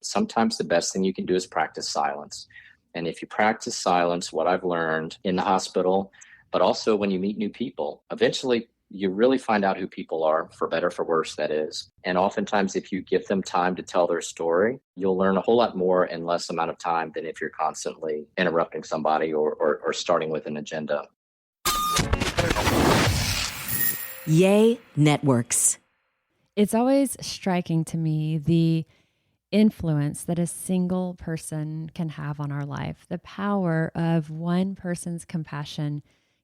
sometimes the best thing you can do is practice silence. And if you practice silence, what I've learned in the hospital, but also when you meet new people, eventually you really find out who people are, for better, for worse, that is. And oftentimes, if you give them time to tell their story, you'll learn a whole lot more in less amount of time than if you're constantly interrupting somebody or starting with an agenda. Yay Networks. It's always striking to me the influence that a single person can have on our life. The power of one person's compassion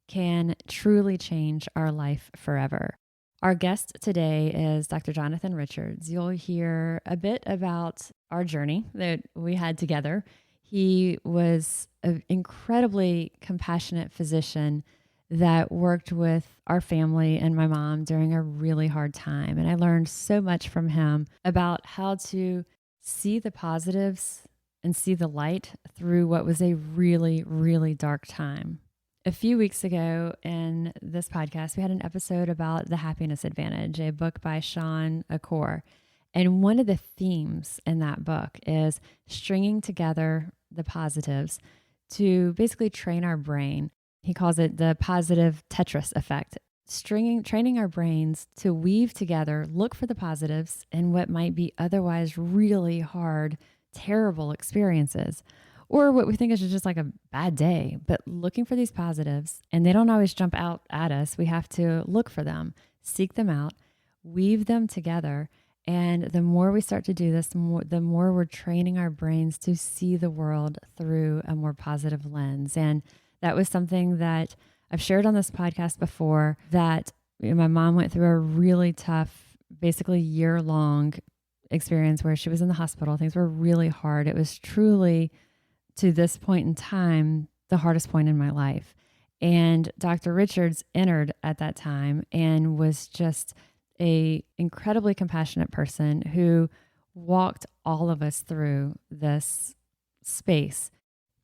can truly change our life forever. Our guest today is Dr. Jonathan Richards. You'll hear a bit about our journey that we had together. He was an incredibly compassionate physician that worked with our family and my mom during a really hard time. And I learned so much from him about how to see the positives and see the light through what was a really, really dark time. A few weeks ago in this podcast, we had an episode about The Happiness Advantage, a book by Sean Akor. And one of the themes in that book is stringing together the positives to basically train our brain. He calls it the positive Tetris effect, training our brains to weave together, look for the positives in what might be otherwise really hard, terrible experiences. Or what we think is just like a bad day, but looking for these positives, and they don't always jump out at us. We have to look for them, seek them out, weave them together. And the more we start to do this, the more we're training our brains to see the world through a more positive lens. And that was something that I've shared on this podcast before, that my mom went through a really tough, basically year-long experience where she was in the hospital. Things were really hard. It was truly, to this point in time, the hardest point in my life. And Dr. Richards entered at that time and was just a incredibly compassionate person who walked all of us through this space.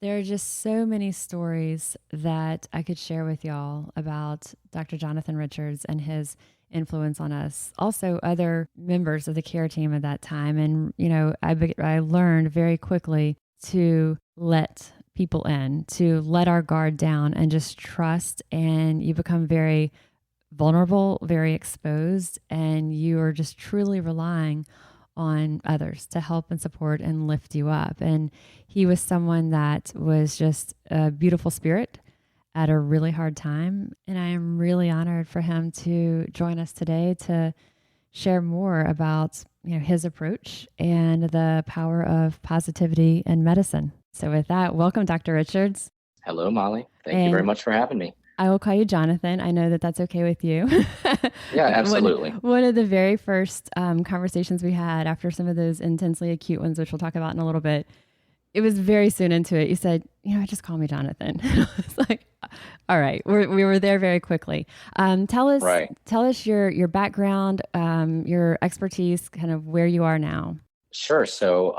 There are just so many stories that I could share with y'all about Dr. Jonathan Richards and his influence on us. Also, other members of the care team at that time. And, I learned very quickly to let people in, to let our guard down and just trust. And you become very vulnerable, very exposed, and you are just truly relying on others to help and support and lift you up. And he was someone that was just a beautiful spirit at a really hard time. And I am really honored for him to join us today to share more about his approach and the power of positivity in medicine. So with that, welcome, Dr. Richards. Hello, Molly. Thank you very much for having me. I will call you Jonathan. I know that that's okay with you. Yeah, absolutely. One of the very first conversations we had after some of those intensely acute ones, which we'll talk about in a little bit, it was very soon into it. You said, just call me Jonathan. I was like, all right, we were there very quickly. Tell us your background, your expertise, kind of where you are now. Sure. So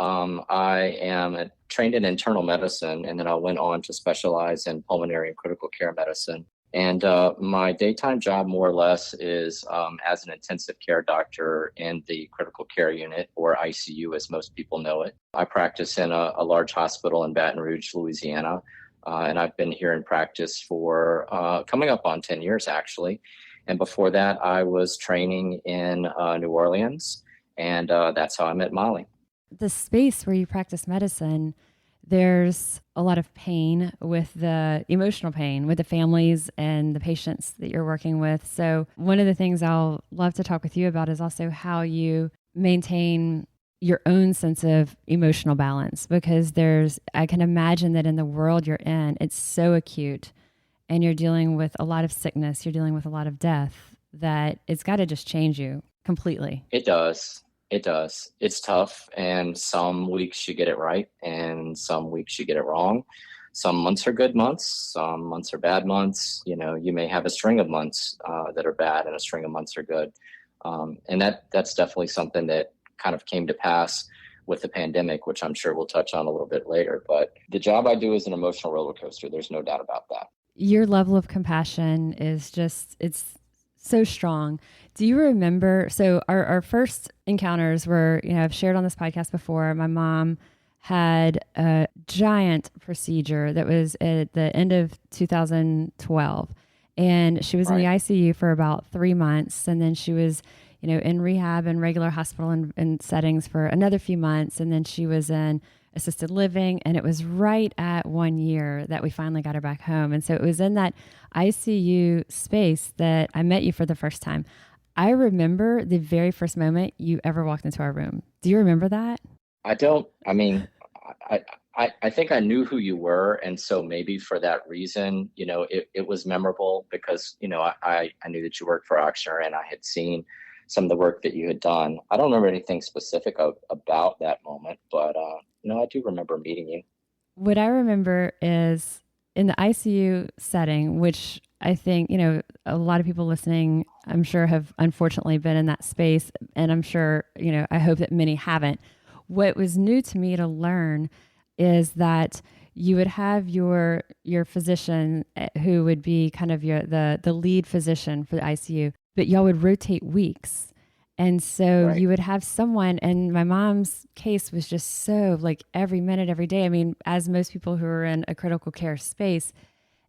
I am trained in internal medicine, and then I went on to specialize in pulmonary and critical care medicine. And my daytime job, more or less, is as an intensive care doctor in the critical care unit, or ICU, as most people know it. I practice in a large hospital in Baton Rouge, Louisiana, and I've been here in practice for coming up on 10 years, actually. And before that, I was training in New Orleans, and that's how I met Molly. The space where you practice medicine, there's a lot of pain, with the emotional pain with the families and the patients that you're working with. So one of the things I'll love to talk with you about is also how you maintain your own sense of emotional balance, because I can imagine that in the world you're in, it's so acute, and you're dealing with a lot of sickness, you're dealing with a lot of death, that it's got to just change you completely. It does. It's tough, and some weeks you get it right, and some weeks you get it wrong. Some months are good months, some months are bad months. You may have a string of months that are bad, and a string of months are good. And that's definitely something that kind of came to pass with the pandemic, which I'm sure we'll touch on a little bit later. But the job I do is an emotional roller coaster. There's no doubt about that. Your level of compassion is just, it's So strong. Do you remember? So our first encounters were, I've shared on this podcast before. My mom had a giant procedure that was at the end of 2012. And she was in the Right. ICU for about 3 months. And then she was, in rehab and regular hospital and settings for another few months. And then she was in assisted living. And it was right at 1 year that we finally got her back home. And so it was in that ICU space that I met you for the first time. I remember the very first moment you ever walked into our room. Do you remember that? I don't, I mean, I, I think I knew who you were. And so maybe for that reason, it was memorable because, I knew that you worked for Oxner and I had seen some of the work that you had done. I don't remember anything specific about that moment, but, I do remember meeting you. What I remember is in the ICU setting, which I think, a lot of people listening, I'm sure have unfortunately been in that space. And I'm sure, I hope that many haven't. What was new to me to learn is that you would have your physician who would be kind of the lead physician for the ICU, but y'all would rotate weeks. And so Right. you would have someone, and my mom's case was just so like every minute, every day. I mean, as most people who are in a critical care space,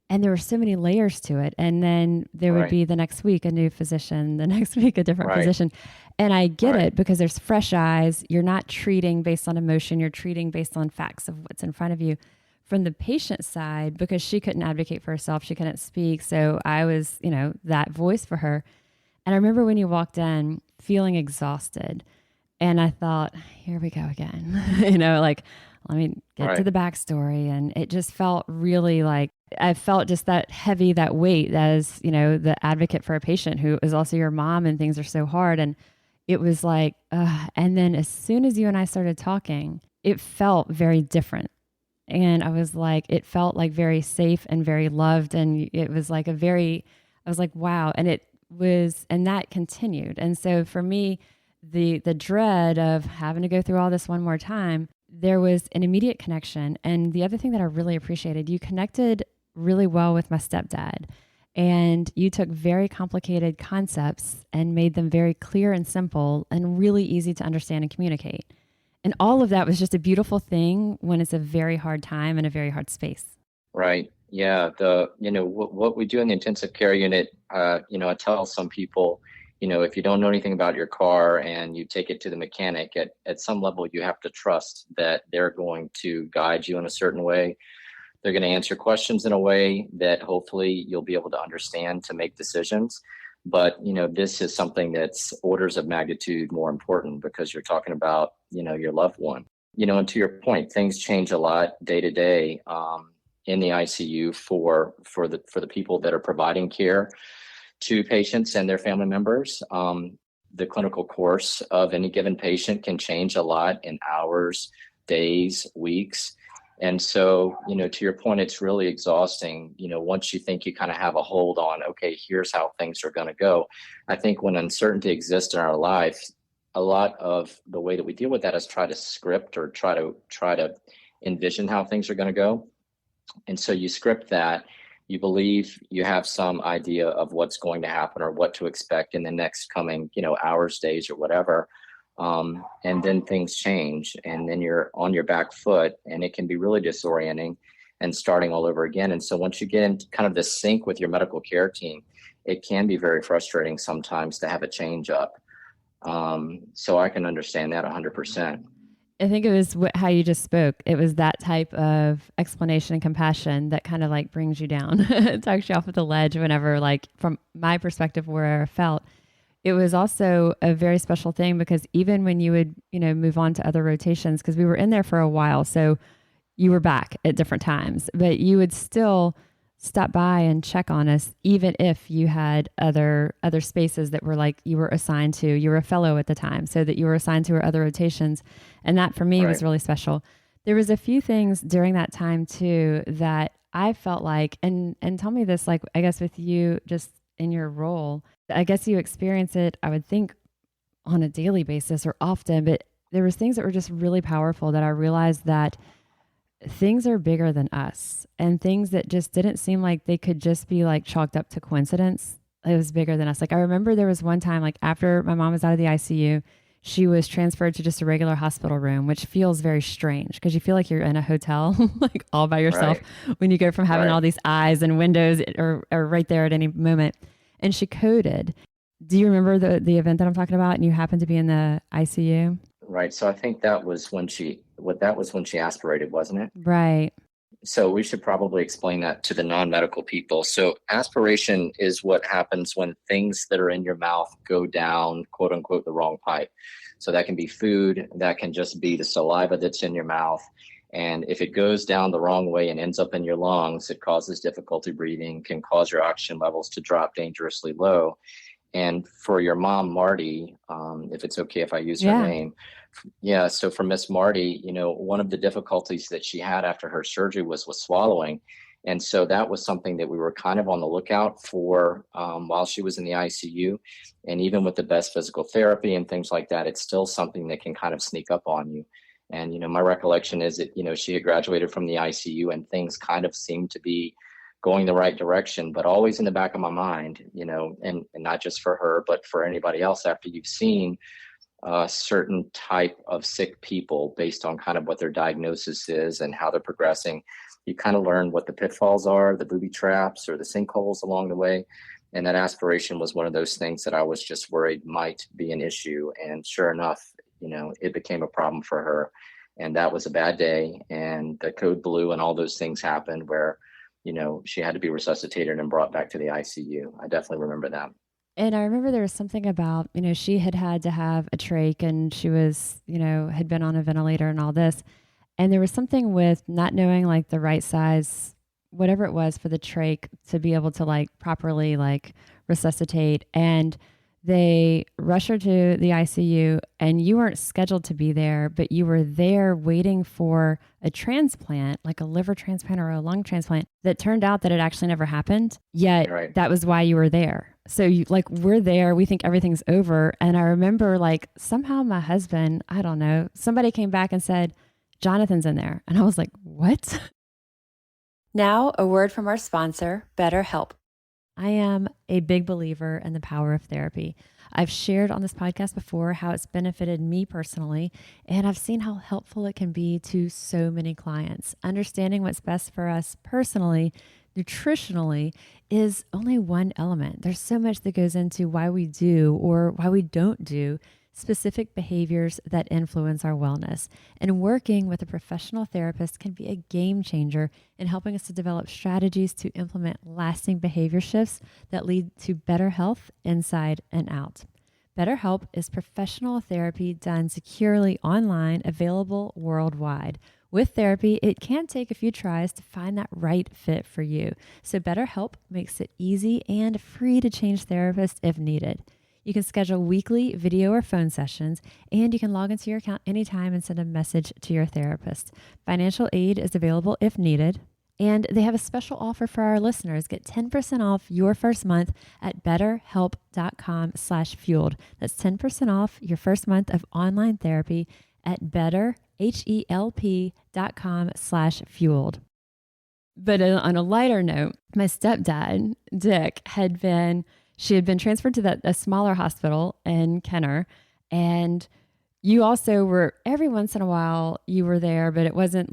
and there were so many layers to it. And then there would Right. be the next week a new physician, the next week a different Right. physician. And I get Right. it because there's fresh eyes. You're not treating based on emotion, you're treating based on facts of what's in front of you. From the patient side, because she couldn't advocate for herself, she couldn't speak. So I was, that voice for her. And I remember when you walked in feeling exhausted. And I thought, here we go again. Like, let me get to Right. the backstory. And it just felt really like I felt just that heavy, that weight as, the advocate for a patient who is also your mom and things are so hard. And it was like, and then as soon as you and I started talking, it felt very different. And I was like, it felt like very safe and very loved. And it was like I was like, wow. And it was, and that continued. And so for me, the dread of having to go through all this one more time, there was an immediate connection. And the other thing that I really appreciated, you connected really well with my stepdad. And you took very complicated concepts and made them very clear and simple and really easy to understand and communicate. And all of that was just a beautiful thing when it's a very hard time and a very hard space. Right. Yeah. What we do in the intensive care unit, I tell some people, if you don't know anything about your car and you take it to the mechanic, at some level, you have to trust that they're going to guide you in a certain way. They're going to answer questions in a way that hopefully you'll be able to understand to make decisions. But, this is something that's orders of magnitude more important because you're talking about, your loved one. And to your point, things change a lot day to day in the ICU for the people that are providing care to patients and their family members. The clinical course of any given patient can change a lot in hours, days, weeks. And so, to your point, it's really exhausting, once you think you kind of have a hold on, okay, here's how things are going to go. I think when uncertainty exists in our life, a lot of the way that we deal with that is try to script or try to envision how things are going to go. And so you script that, you believe you have some idea of what's going to happen or what to expect in the next coming, hours, days, or whatever. And then things change and then you're on your back foot and it can be really disorienting and starting all over again. And so once you get into kind of this sync with your medical care team, it can be very frustrating sometimes to have a change up. So I can understand that 100%. I think it was how you just spoke. It was that type of explanation and compassion that kind of like brings you down, talks you off of the ledge whenever, like, from my perspective, where I felt. It was also a very special thing because even when you would, move on to other rotations, because we were in there for a while, so you were back at different times, but you would still stop by and check on us, even if you had other spaces that were like you were assigned to. You were a fellow at the time, so that you were assigned to our other rotations, and that for me was Right. really special. There was a few things during that time too that I felt like, and tell me this, like, I guess with you just in your role, I guess you experience it, I would think, on a daily basis or often, but there was things that were just really powerful that I realized that things are bigger than us, and things that just didn't seem like they could just be like chalked up to coincidence. it was bigger than us. Like I remember there was one time, like after my mom was out of the ICU, she was transferred to just a regular hospital room, which feels very strange because you feel like you're in a hotel, like all by yourself Right. when you go from having all Right. these eyes and windows or right there at any moment. And she coded. Do you remember the event that I'm talking about? And you happened to be in the ICU? Right. So I think that was when she aspirated, wasn't it? Right. So we should probably explain that to the non-medical people. So aspiration is what happens when things that are in your mouth go down, quote unquote, the wrong pipe. So that can be food, that can just be the saliva that's in your mouth. And if it goes down the wrong way and ends up in your lungs, it causes difficulty breathing, can cause your oxygen levels to drop dangerously low. And for your mom, Marty, if it's okay if I use her Yeah. name, yeah. So for Miss Marty, one of the difficulties that she had after her surgery was swallowing. And so that was something that we were kind of on the lookout for while she was in the ICU. And even with the best physical therapy and things like that, it's still something that can kind of sneak up on you. And, my recollection is that, she had graduated from the ICU and things kind of seemed to be going the right direction, but always in the back of my mind, and not just for her, but for anybody else after you've seen a certain type of sick people based on kind of what their diagnosis is and how they're progressing. You kind of learn what the pitfalls are, the booby traps or the sinkholes along the way. And that aspiration was one of those things that I was just worried might be an issue. And sure enough, it became a problem for her. And that was a bad day. And the code blew and all those things happened where, she had to be resuscitated and brought back to the ICU. I definitely remember that. And I remember there was something about, she had to have a trach and she was, had been on a ventilator and all this. And there was something with not knowing like the right size, whatever it was for the trach to be able to like properly like resuscitate. And they rushed her to the ICU and you weren't scheduled to be there, but you were there waiting for a transplant, like a liver transplant or a lung transplant that turned out that it actually never happened. Yet Right. that was why you were there. So you like, we're there, we think everything's over. And I remember like somehow my husband, I don't know, somebody came back and said, Jonathan's in there. And I was like, what? Now, a word from our sponsor, BetterHelp. I am a big believer in the power of therapy. I've shared on this podcast before how it's benefited me personally, and I've seen how helpful it can be to so many clients. Understanding what's best for us personally, nutritionally, is only one element. There's so much that goes into why we do or why we don't do specific behaviors that influence our wellness. And working with a professional therapist can be a game changer in helping us to develop strategies to implement lasting behavior shifts that lead to better health inside and out. BetterHelp is professional therapy done securely online, available worldwide. With therapy, it can take a few tries to find that right fit for you. So BetterHelp makes it easy and free to change therapists if needed. You can schedule weekly video or phone sessions, and you can log into your account anytime and send a message to your therapist. Financial aid is available if needed. And they have a special offer for our listeners. Get 10% off your first month at betterhelp.com/fueled. That's 10% off your first month of online therapy at betterhelp.com/fueled. But on a lighter note, my stepdad, Dick, she had been transferred to a smaller hospital in Kenner. And you also were, every once in a while you were there, but it wasn't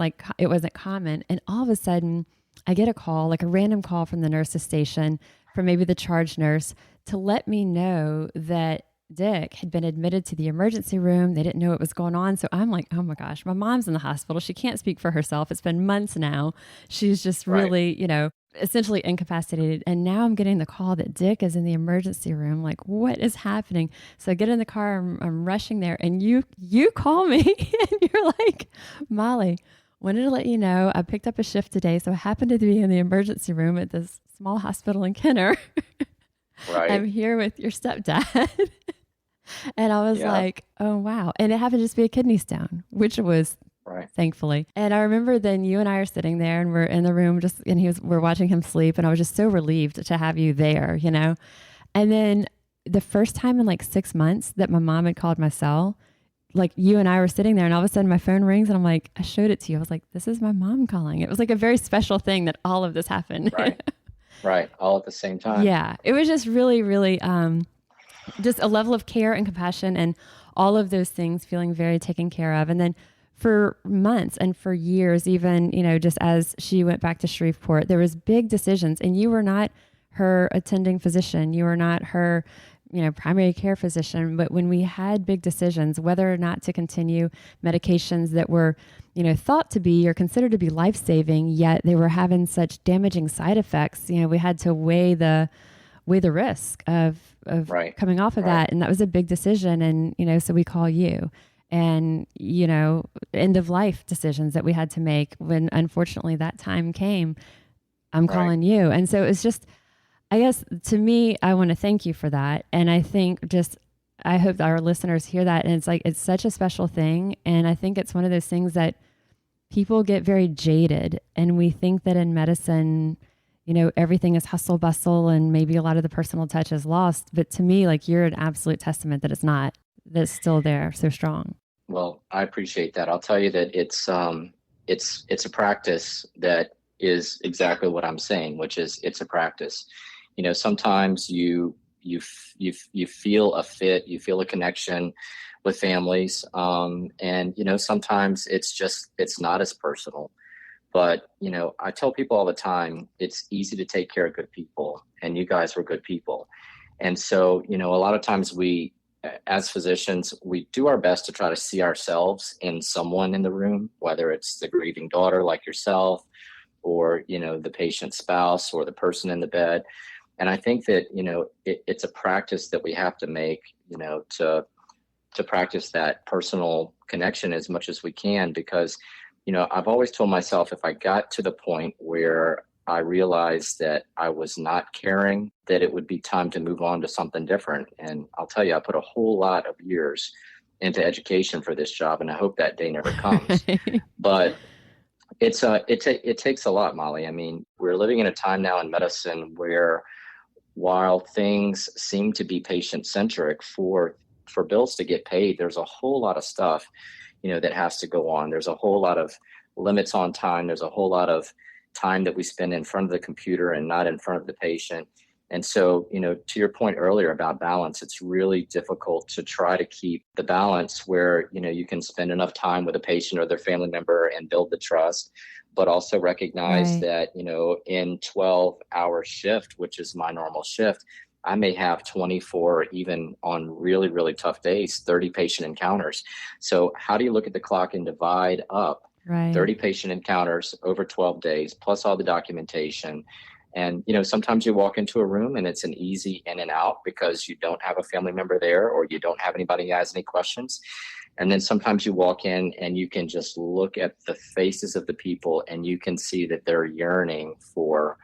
common. And all of a sudden I get a call, like a random call from the nurse's station, from maybe the charge nurse, to let me know that Dick had been admitted to the emergency room. They didn't know what was going on. So I'm like, oh my gosh, my mom's in the hospital. She can't speak for herself. It's been months now. She's just really, essentially incapacitated. And now I'm getting the call that Dick is in the emergency room. Like, what is happening? So I get in the car, I'm rushing there, and you call me and you're like, Molly, wanted to let you know I picked up a shift today. So I happened to be in the emergency room at this small hospital in Kenner. Right. I'm here with your stepdad. And I was like, oh, wow. And it happened to just be a kidney stone, which was right. Thankfully. And I remember then you and I are sitting there and we're in the room we're watching him sleep. And I was just so relieved to have you there, And then the first time in like 6 months that my mom had called my cell, like you and I were sitting there and all of a sudden my phone rings and I'm like, I showed it to you. I was like, this is my mom calling. It was like a very special thing that all of this happened. Right. Right. All at the same time. Yeah, it was just really, really just a level of care and compassion and all of those things feeling very taken care of. And then for months and for years, even, just as she went back to Shreveport, there was big decisions, and you were not her attending physician. You were not her, primary care physician. But when we had big decisions, whether or not to continue medications that were, thought to be or considered to be life-saving, yet they were having such damaging side effects, we had to weigh the risk of Right. coming off of Right. that. And that was a big decision. And, so we call you and, end of life decisions that we had to make when unfortunately that time came. I'm Right. calling you. And so it's just, I guess to me, I want to thank you for that. And I think I hope that our listeners hear that. And it's like, it's such a special thing. And I think it's one of those things that people get very jaded, and we think that in medicine, everything is hustle bustle and maybe a lot of the personal touch is lost. But to me, like, you're an absolute testament that it's not, that's still there so strong. Well, I appreciate that. I'll tell you that it's a practice that is exactly what I'm saying, which is it's a practice. Sometimes you feel a fit, you feel a connection with families, and sometimes it's not as personal. But I tell people all the time, it's easy to take care of good people, and you guys were good people. And so a lot of times we, as physicians, we do our best to try to see ourselves in someone in the room, whether it's the grieving daughter like yourself, or the patient's spouse, or the person in the bed. And I think that it's a practice that we have to make, to practice that personal connection as much as we can, because I've always told myself, if I got to the point where I realized that I was not caring, that it would be time to move on to something different. And I'll tell you, I put a whole lot of years into education for this job, and I hope that day never comes. But it takes a lot, Molly. I mean, we're living in a time now in medicine where, while things seem to be patient-centric, for bills to get paid, there's a whole lot of stuff that has to go on. There's a whole lot of limits on time. There's a whole lot of time that we spend in front of the computer and not in front of the patient. And so, to your point earlier about balance, it's really difficult to try to keep the balance where, you can spend enough time with a patient or their family member and build the trust, but also recognize Right. that, in 12-hour shift, which is my normal shift, I may have 24, or even on really, really tough days, 30 patient encounters. So how do you look at the clock and divide up Right. 30 patient encounters over 12 days, plus all the documentation? And, sometimes you walk into a room and it's an easy in and out because you don't have a family member there, or you don't have anybody who has any questions. And then sometimes you walk in and you can just look at the faces of the people, and you can see that they're yearning for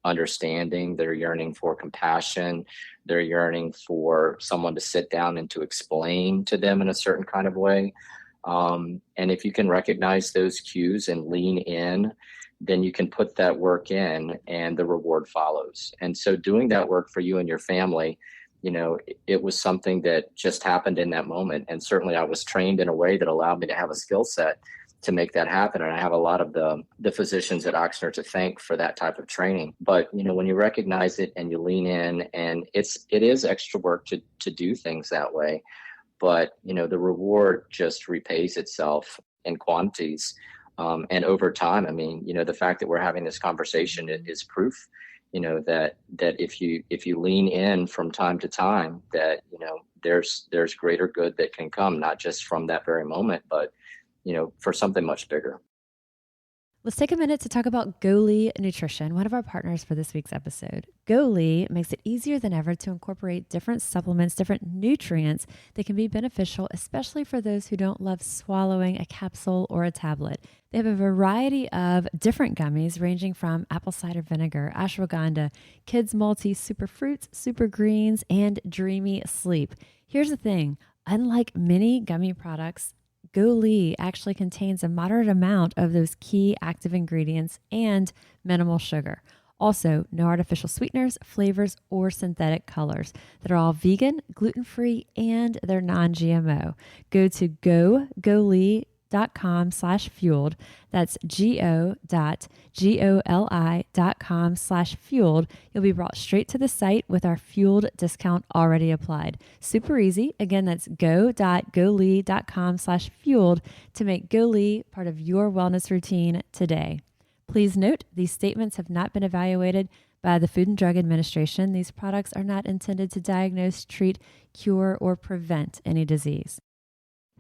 understanding, they're yearning for compassion, they're yearning for someone to sit down and to explain to them in a certain kind of way. And if you can recognize those cues and lean in, then you can put that work in and the reward follows. And so doing that work for you and your family, it was something that just happened in that moment. And certainly I was trained in a way that allowed me to have a skill set to make that happen. And I have a lot of the physicians at Oxnard to thank for that type of training. But, when you recognize it and you lean in, and it is extra work to do things that way. But, the reward just repays itself in quantities. And over time, I mean, the fact that we're having this conversation is proof, that if you lean in from time to time, that, there's greater good that can come, not just from that very moment, but, for something much bigger. Let's take a minute to talk about Goli Nutrition, one of our partners for this week's episode. Goli makes it easier than ever to incorporate different supplements, different nutrients that can be beneficial, especially for those who don't love swallowing a capsule or a tablet. They have a variety of different gummies ranging from apple cider vinegar, ashwagandha, kids multi, super fruits, super greens, and dreamy sleep. Here's the thing, unlike many gummy products, Goli actually contains a moderate amount of those key active ingredients and minimal sugar. Also, no artificial sweeteners, flavors, or synthetic colors. They're all vegan, gluten-free, and they're non-GMO. Go to goli.com go.goli.com/fueled. That's go.goli.com/fueled. You'll be brought straight to the site with our fueled discount already applied. Super easy. Again, that's go.goli.com/fueled to make Goli part of your wellness routine today. Please note, these statements have not been evaluated by the Food and Drug Administration. These products are not intended to diagnose, treat, cure, or prevent any disease.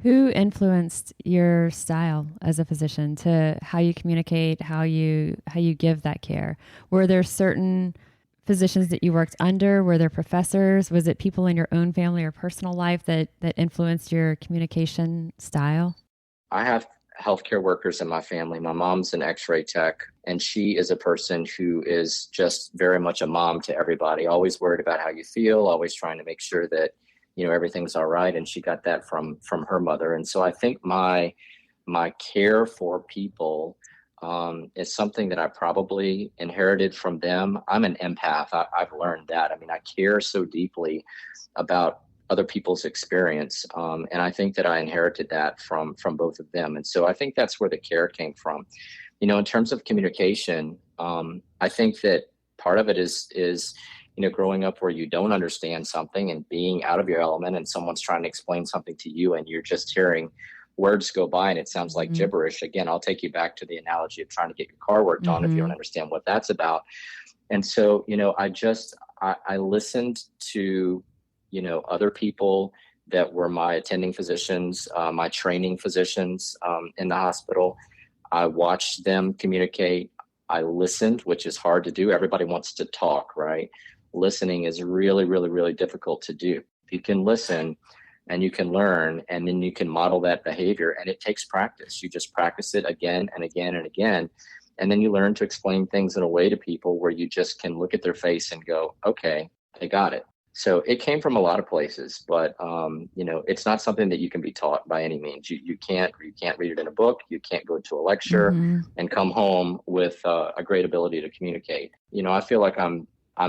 Who influenced your style as a physician to how you communicate, how you give that care? Were there certain physicians that you worked under? Were there professors? Was it people in your own family or personal life that influenced your communication style? I have healthcare workers in my family. My mom's an x-ray tech, and she is a person who is just very much a mom to everybody, always worried about how you feel, always trying to make sure that, everything's all right. And she got that from her mother. And so I think my care for people is something that I probably inherited from them. I'm an empath. I've learned that. I mean, I care so deeply about other people's experience. And I think that I inherited that from both of them. And so I think that's where the care came from. In terms of communication, I think that part of it is, growing up where you don't understand something and being out of your element, and someone's trying to explain something to you and you're just hearing words go by and it sounds like gibberish. Again, I'll take you back to the analogy of trying to get your car worked on if you don't understand what that's about. And so, I listened to, other people that were my attending physicians, my training physicians in the hospital. I watched them communicate. I listened, which is hard to do. Everybody wants to talk, right? Listening is really, really, really difficult to do. You can listen and you can learn, and then you can model that behavior, and it takes practice. You just practice it again and again and again. And then you learn to explain things in a way to people where you just can look at their face and go, okay, they got it. So it came from a lot of places, but it's not something that you can be taught by any means. You can't read it in a book. You can't go to a lecture and come home with a great ability to communicate. I feel like I'm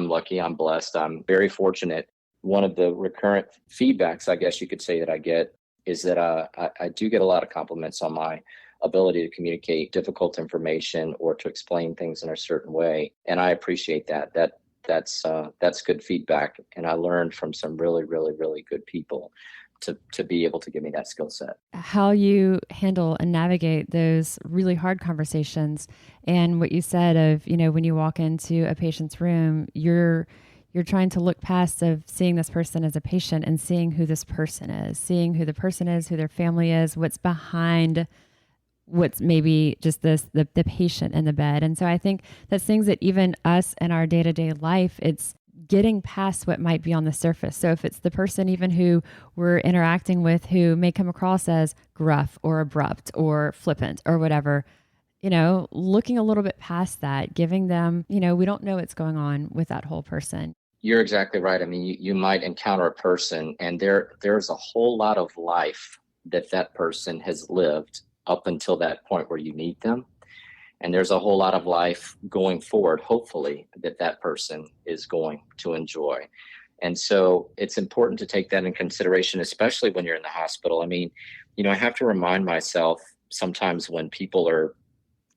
lucky. I'm blessed. I'm very fortunate. One of the recurrent feedbacks, I guess you could say, that I get is that I do get a lot of compliments on my ability to communicate difficult information or to explain things in a certain way, and I appreciate that. That's good feedback, and I learned from some really, really, really good people to be able to give me that skill set. How you handle and navigate those really hard conversations, and what you said of, when you walk into a patient's room, you're trying to look past of seeing this person as a patient and seeing who this person is, seeing who the person is, who their family is, what's behind what's maybe just the patient in the bed. And so I think that's things that even us in our day-to-day life, it's getting past what might be on the surface. So if it's the person even who we're interacting with who may come across as gruff or abrupt or flippant or whatever, looking a little bit past that, giving them, we don't know what's going on with that whole person. You're exactly right. I mean, you might encounter a person and there's a whole lot of life that person has lived up until that point where you meet them. And there's a whole lot of life going forward, hopefully, that person is going to enjoy. And so it's important to take that in consideration, especially when you're in the hospital. I mean, I have to remind myself sometimes when people are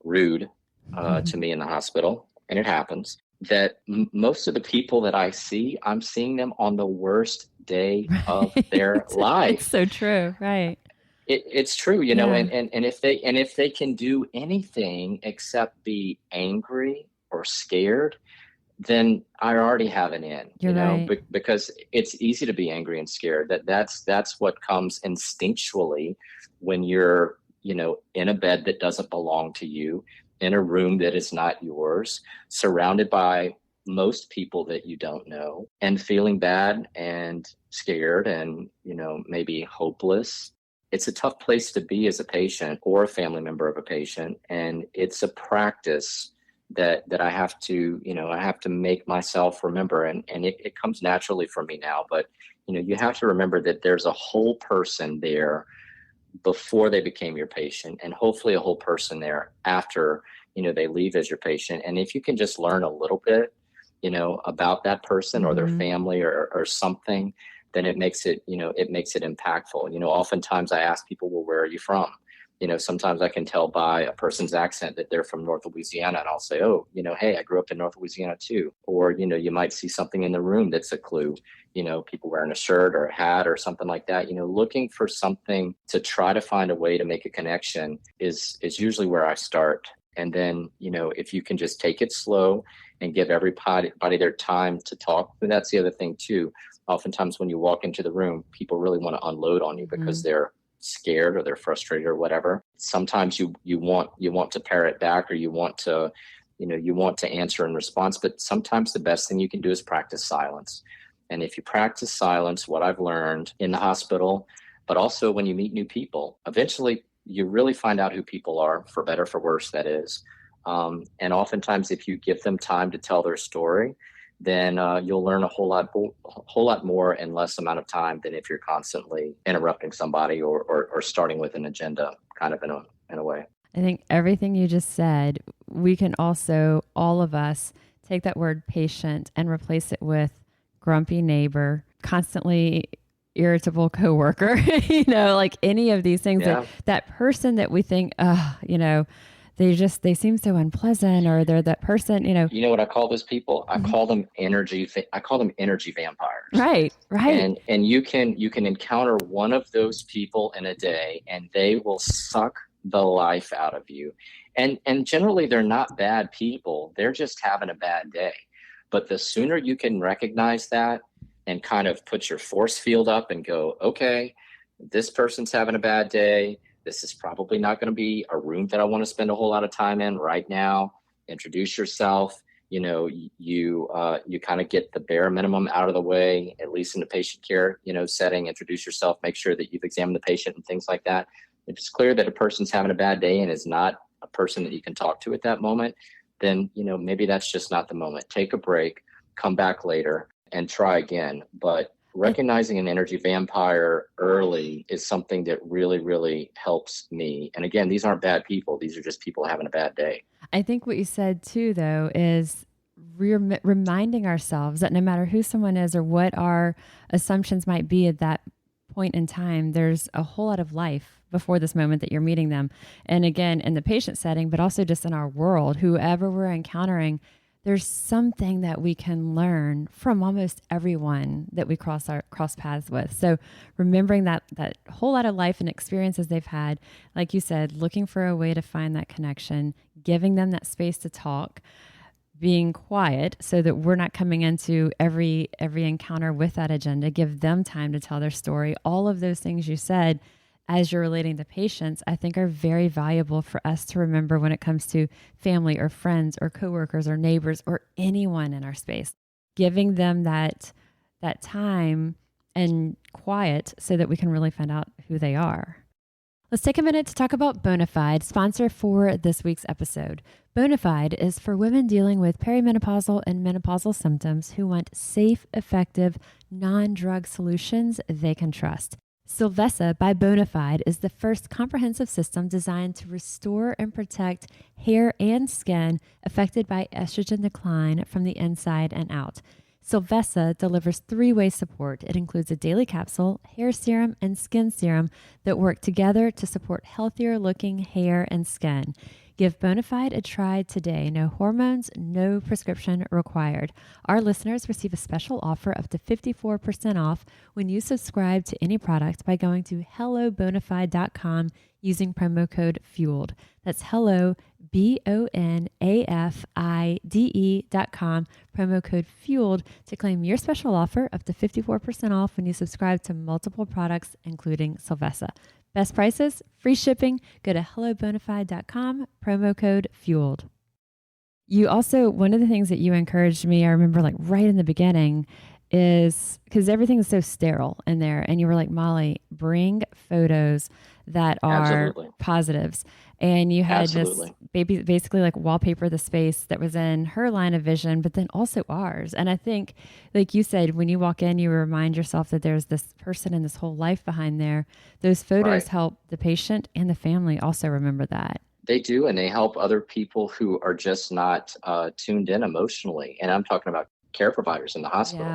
rude to me in the hospital, and it happens, that most of the people that I see, I'm seeing them on the worst day of their life. It's so true, right? It's true, and if they can do anything except be angry or scared, then I already have an in. You're right. Because it's easy to be angry and scared. That's what comes instinctually when you're, in a bed that doesn't belong to you, in a room that is not yours, surrounded by most people that you don't know, and feeling bad and scared and, maybe hopeless. It's a tough place to be as a patient or a family member of a patient. And it's a practice that I have to, I have to make myself remember. And it comes naturally for me now. But, you have to remember that there's a whole person there before they became your patient, and hopefully a whole person there after, they leave as your patient. And if you can just learn a little bit, about that person or their family or something, then it makes it impactful. Oftentimes I ask people, well, where are you from? Sometimes I can tell by a person's accent that they're from North Louisiana, and I'll say, oh, hey, I grew up in North Louisiana too. Or, you might see something in the room that's a clue, people wearing a shirt or a hat or something like that. Looking for something to try to find a way to make a connection is usually where I start. And then, if you can just take it slow and give everybody their time to talk, and that's the other thing too. Oftentimes when you walk into the room, people really want to unload on you because they're scared or they're frustrated or whatever. Sometimes you want to parrot back, or you want to answer in response, but sometimes the best thing you can do is practice silence. And if you practice silence, what I've learned in the hospital, but also when you meet new people, eventually you really find out who people are, for better, for worse, that is. And oftentimes if you give them time to tell their story, then you'll learn a whole lot more in less amount of time than if you're constantly interrupting somebody or starting with an agenda, kind of in a way. I think everything you just said, we can also, all of us, take that word patient and replace it with grumpy neighbor, constantly irritable coworker, like any of these things. Yeah. That person that we think, they seem so unpleasant, or they're that person, You know what I call those people? I call them energy vampires. Right. And you can encounter one of those people in a day, and they will suck the life out of you. And generally they're not bad people. They're just having a bad day. But the sooner you can recognize that and kind of put your force field up and go, okay, this person's having a bad day. This is probably not going to be a room that I want to spend a whole lot of time in right now. Introduce yourself. You kind of get the bare minimum out of the way, at least in the patient care, setting. Introduce yourself, make sure that you've examined the patient and things like that. If it's clear that a person's having a bad day and is not a person that you can talk to at that moment, then, maybe that's just not the moment. Take a break, come back later, and try again. But recognizing an energy vampire early is something that really, really helps me. And again, these aren't bad people. These are just people having a bad day. I think what you said too, though, is reminding ourselves that no matter who someone is or what our assumptions might be at that point in time, there's a whole lot of life before this moment that you're meeting them. And again, in the patient setting, but also just in our world, whoever we're encountering, there's something that we can learn from almost everyone that we cross paths with. So remembering that whole lot of life and experiences they've had, like you said, looking for a way to find that connection, giving them that space to talk, being quiet so that we're not coming into every encounter with that agenda, give them time to tell their story. All of those things you said as you're relating to patients, I think are very valuable for us to remember when it comes to family or friends or coworkers or neighbors or anyone in our space. Giving them that time and quiet so that we can really find out who they are. Let's take a minute to talk about Bonafide, sponsor for this week's episode. Bonafide is for women dealing with perimenopausal and menopausal symptoms who want safe, effective, non-drug solutions they can trust. Silvessa by Bonafide is the first comprehensive system designed to restore and protect hair and skin affected by estrogen decline from the inside and out. Silvessa delivers three-way support. It includes a daily capsule, hair serum, and skin serum that work together to support healthier-looking hair and skin. Give Bonafide a try today. No hormones, no prescription required. Our listeners receive a special offer up to 54% off when you subscribe to any product by going to hellobonafide.com using promo code FUELED. That's hello, BONAFIDE.com, promo code FUELED to claim your special offer up to 54% off when you subscribe to multiple products, including Silvessa. Best prices, free shipping. Go to hellobonafide.com, promo code FUELED. You also, one of the things that you encouraged me, I remember like right in the beginning, is because everything is so sterile in there. And you were like, Molly, bring photos that are positives. And you had just basically like wallpaper the space that was in her line of vision, but then also ours. And I think, like you said, when you walk in, you remind yourself that there's this person and this whole life behind there. Those photos help the patient and the family also remember that. They do, and they help other people who are just not tuned in emotionally. And I'm talking about care providers in the hospital.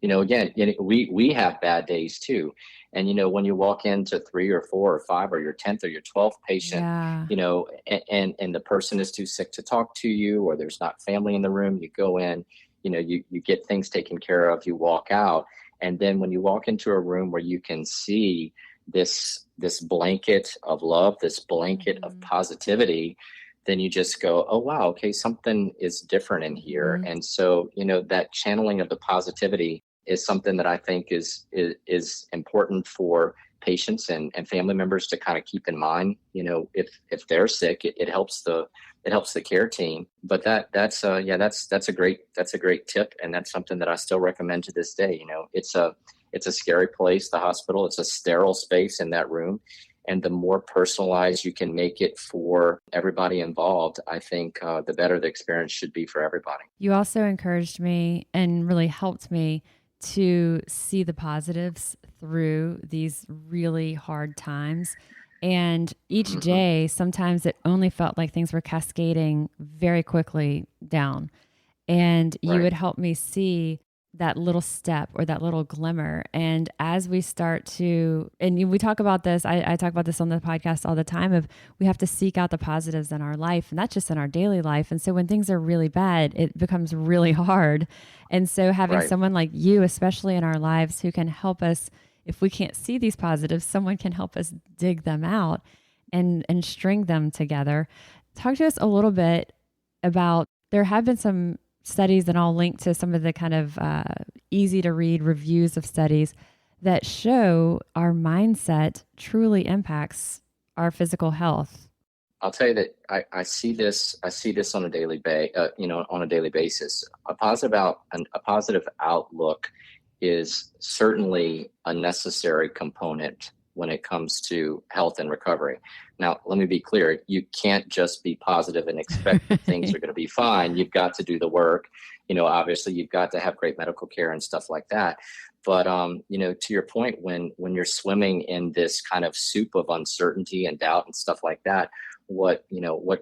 Yeah. Again, we have bad days too. And, when you walk into 3 or 4 or 5 or your 10th or your 12th patient, Yeah. and the person is too sick to talk to you, or there's not family in the room, you go in, you get things taken care of, you walk out. And then when you walk into a room where you can see this blanket of love, this blanket of positivity, then you just go, oh wow, okay, something is different in here. And so, that channeling of the positivity is something that I think is important for patients and family members to kind of keep in mind. If they're sick, it helps the care team. But that's a great tip, and that's something that I still recommend to this day. It's a scary place, the hospital. It's a sterile space in that room. And the more personalized you can make it for everybody involved, I think the better the experience should be for everybody. You also encouraged me and really helped me to see the positives through these really hard times. And each day, sometimes it only felt like things were cascading very quickly down. And you would help me see that little step or that little glimmer. And as we start to, and we talk about this, I talk about this on the podcast all the time, of we have to seek out the positives in our life, and not just in our daily life. And so when things are really bad, it becomes really hard. And so having someone like you, especially in our lives, who can help us, if we can't see these positives, someone can help us dig them out and string them together. Talk to us a little bit about, there have been some studies, and I'll link to some of the kind of easy to read reviews of studies that show our mindset truly impacts our physical health. I'll tell you that I see this on a daily basis. A positive outlook is certainly a necessary component when it comes to health and recovery. Now, let me be clear. You can't just be positive and expect that things are going to be fine. You've got to do the work. Obviously you've got to have great medical care and stuff like that. But, to your point, when you're swimming in this kind of soup of uncertainty and doubt and stuff like that, what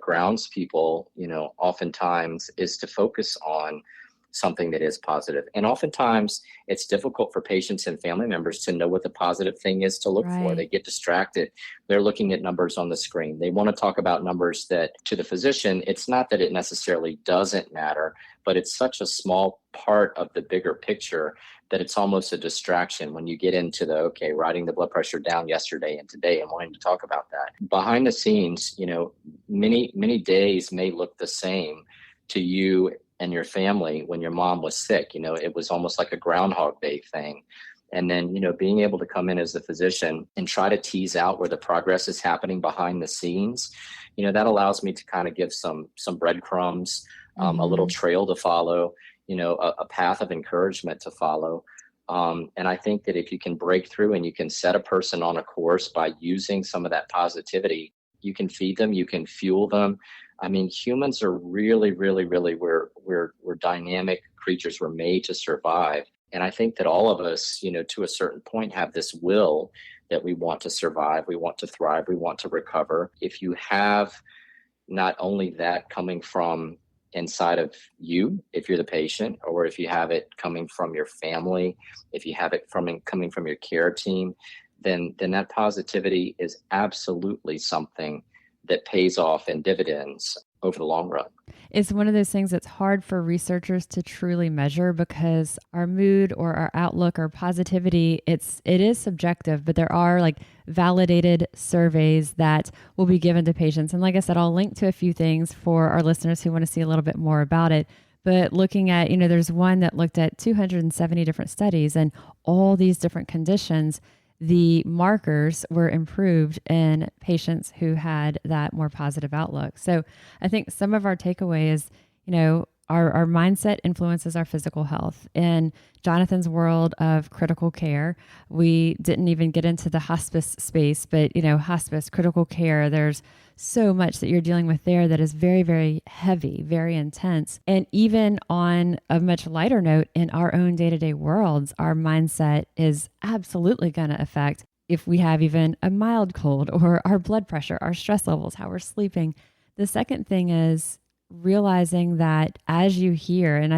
grounds people, oftentimes is to focus on something that is positive. And oftentimes it's difficult for patients and family members to know what the positive thing is to look for. They get distracted. They're looking at numbers on the screen. They want to talk about numbers that, to the physician, it's not that it necessarily doesn't matter, but it's such a small part of the bigger picture that it's almost a distraction when you get into writing the blood pressure down yesterday and today and wanting to talk about that. Behind the scenes, many days may look the same to you and your family when your mom was sick. It was almost like a Groundhog Day thing. And then, being able to come in as the physician and try to tease out where the progress is happening behind the scenes, that allows me to kind of give some breadcrumbs, a little trail to follow, a path of encouragement to follow. And I think that if you can break through and you can set a person on a course by using some of that positivity, you can feed them, you can fuel them. I mean, humans are really, really, really, we're dynamic creatures. We're made to survive. And I think that all of us, to a certain point, have this will that we want to survive, we want to thrive, we want to recover. If you have not only that coming from inside of you, if you're the patient, or if you have it coming from your family, if you have it coming from your care team, then that positivity is absolutely something that pays off in dividends over the long run. It's one of those things that's hard for researchers to truly measure, because our mood or our outlook or positivity, it is subjective, but there are like validated surveys that will be given to patients. And like I said, I'll link to a few things for our listeners who want to see a little bit more about it. But looking at, there's one that looked at 270 different studies and all these different conditions, the markers were improved in patients who had that more positive outlook. So I think some of our takeaway is, our mindset influences our physical health. In Jonathan's world of critical care, we didn't even get into the hospice space, but, hospice, critical care, there's so much that you're dealing with there that is very, very heavy, very intense. And even on a much lighter note, in our own day-to-day worlds, our mindset is absolutely going to affect if we have even a mild cold, or our blood pressure, our stress levels, how we're sleeping. The second thing is realizing that as you hear, and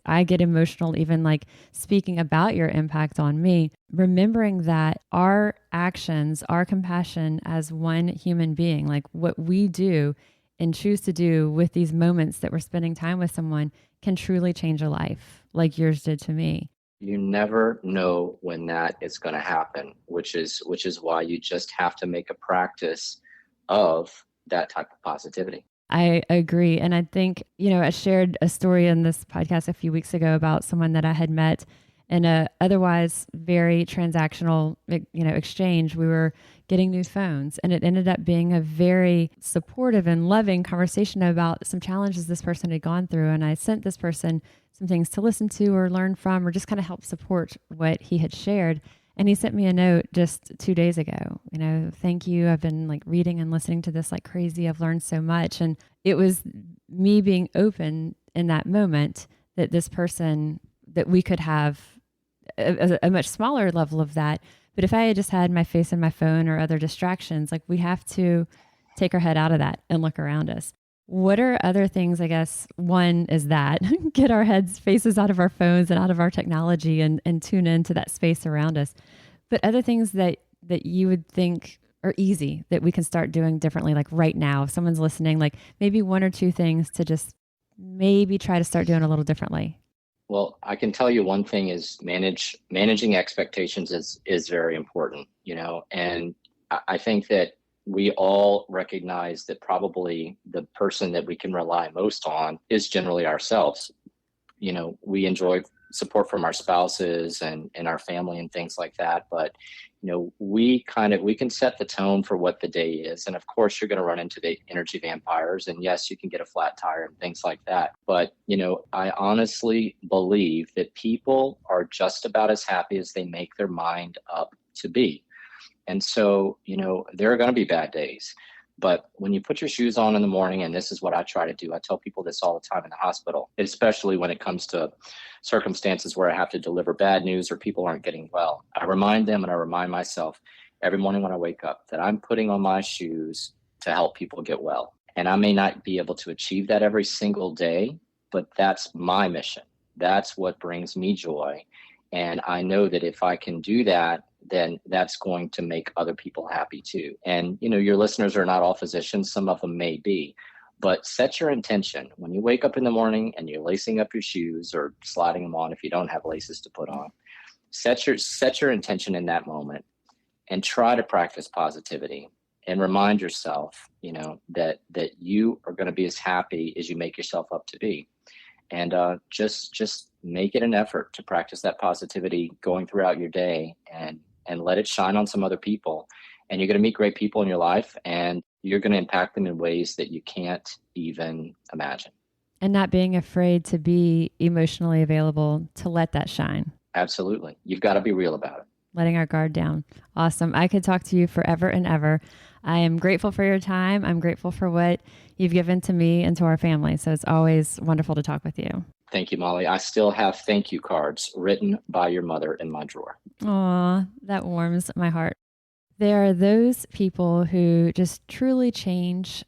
I get emotional even like speaking about your impact on me, remembering that our actions, our compassion as one human being, like what we do and choose to do with these moments that we're spending time with someone can truly change a life like yours did to me. You never know when that is going to happen, which is why you just have to make a practice of that type of positivity. I agree. And I think, I shared a story in this podcast a few weeks ago about someone that I had met in a otherwise very transactional, exchange. We were getting new phones, and it ended up being a very supportive and loving conversation about some challenges this person had gone through. And I sent this person some things to listen to or learn from, or just kind of help support what he had shared. And he sent me a note just 2 days ago. Thank you. I've been like reading and listening to this like crazy. I've learned so much. And it was me being open in that moment that this person, that we could have a much smaller level of that. But if I had just had my face in my phone or other distractions, like we have to take our head out of that and look around us. What are other things? I guess one is that get our faces out of our phones and out of our technology and tune into that space around us. But other things that you would think are easy that we can start doing differently, like right now, if someone's listening, like maybe one or two things to just maybe try to start doing a little differently. Well, I can tell you one thing is managing expectations is very important, and I think that we all recognize that probably the person that we can rely most on is generally ourselves. We enjoy support from our spouses and our family and things like that. But, we can set the tone for what the day is. And of course, you're going to run into the energy vampires. And yes, you can get a flat tire and things like that. But, I honestly believe that people are just about as happy as they make their mind up to be. And so, there are going to be bad days. But when you put your shoes on in the morning, and this is what I try to do, I tell people this all the time in the hospital, especially when it comes to circumstances where I have to deliver bad news or people aren't getting well. I remind them and I remind myself every morning when I wake up that I'm putting on my shoes to help people get well. And I may not be able to achieve that every single day, but that's my mission. That's what brings me joy. And I know that if I can do that, then that's going to make other people happy too. And, your listeners are not all physicians. Some of them may be, but set your intention when you wake up in the morning and you're lacing up your shoes or sliding them on if you don't have laces to put on. Set your intention in that moment and try to practice positivity and remind yourself, that you are going to be as happy as you make yourself up to be. And just make it an effort to practice that positivity going throughout your day and let it shine on some other people. And you're going to meet great people in your life, and you're going to impact them in ways that you can't even imagine. And not being afraid to be emotionally available to let that shine. Absolutely. You've got to be real about it. Letting our guard down. Awesome. I could talk to you forever and ever. I am grateful for your time. I'm grateful for what you've given to me and to our family. So it's always wonderful to talk with you. Thank you, Molly. I still have thank you cards written by your mother in my drawer. Aw, that warms my heart. There are those people who just truly change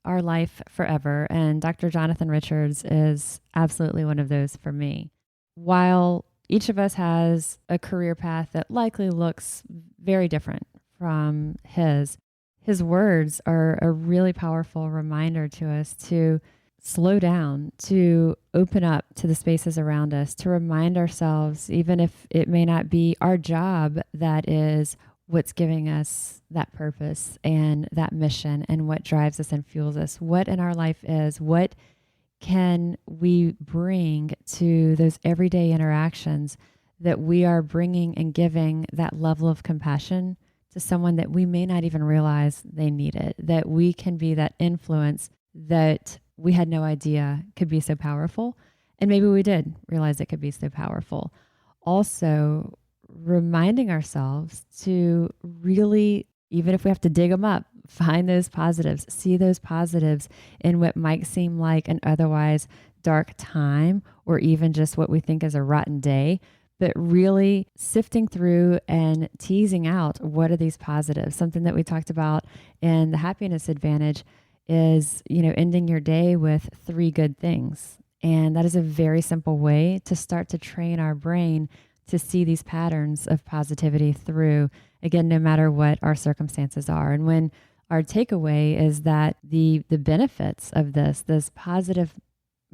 our life forever. And Dr. Jonathan Richards is absolutely one of those for me. While each of us has a career path that likely looks very different from his words are a really powerful reminder to us to slow down, to open up to the spaces around us, to remind ourselves, even if it may not be our job, that is what's giving us that purpose and that mission and what drives us and fuels us. What in our life is, what can we bring to those everyday interactions that we are bringing and giving that level of compassion to someone that we may not even realize they need it, that we can be that influence that we had no idea could be so powerful. And maybe we did realize it could be so powerful. Also, reminding ourselves to really, even if we have to dig them up, find those positives, see those positives in what might seem like an otherwise dark time, or even just what we think is a rotten day, but really sifting through and teasing out what are these positives. Something that we talked about in the happiness advantage is, ending your day with 3 good things. And that is a very simple way to start to train our brain to see these patterns of positivity through, again, no matter what our circumstances are. And when our takeaway is that the benefits of this positive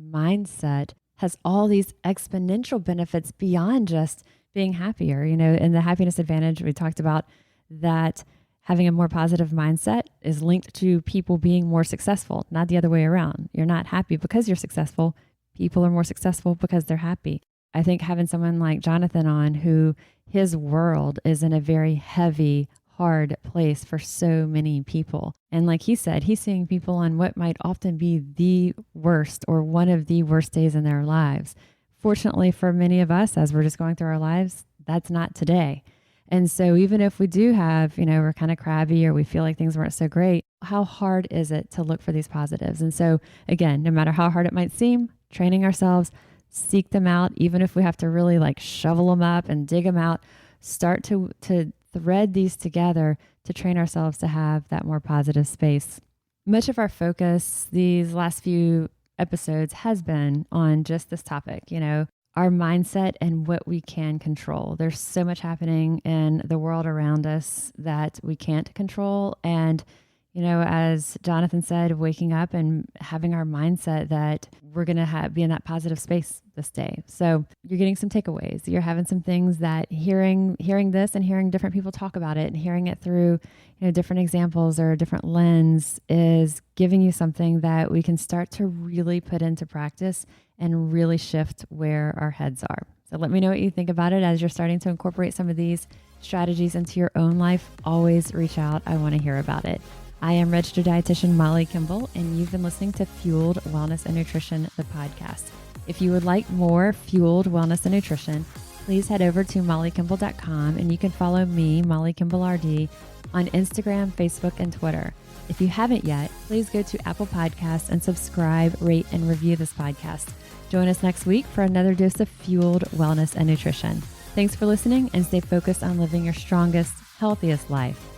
mindset has all these exponential benefits beyond just being happier. In the happiness advantage, we talked about that having a more positive mindset is linked to people being more successful, not the other way around. You're not happy because you're successful. People are more successful because they're happy. I think having someone like Jonathan on, who his world is in a very heavy, hard place for so many people. And like he said, he's seeing people on what might often be the worst or one of the worst days in their lives. Fortunately for many of us, as we're just going through our lives, that's not today. And so even if we do have, we're kind of crabby or we feel like things weren't so great, how hard is it to look for these positives? And so again, no matter how hard it might seem, training ourselves, seek them out, even if we have to really like shovel them up and dig them out, start to thread these together to train ourselves to have that more positive space. Much of our focus these last few episodes has been on just this topic, our mindset and what we can control. There's so much happening in the world around us that we can't control. And, as Jonathan said, waking up and having our mindset that we're going to be in that positive space this day. So you're getting some takeaways. You're having some things that hearing this and hearing different people talk about it and hearing it through, different examples or a different lens is giving you something that we can start to really put into practice and really shift where our heads are. So let me know what you think about it as you're starting to incorporate some of these strategies into your own life. Always reach out. I want to hear about it. I am registered dietitian Molly Kimball, and you've been listening to Fueled Wellness and Nutrition, the podcast. If you would like more Fueled Wellness and Nutrition, please head over to mollykimball.com, and you can follow me, Molly Kimball RD, on Instagram, Facebook, and Twitter. If you haven't yet, please go to Apple Podcasts and subscribe, rate, and review this podcast. Join us next week for another dose of Fueled Wellness and Nutrition. Thanks for listening, and stay focused on living your strongest, healthiest life.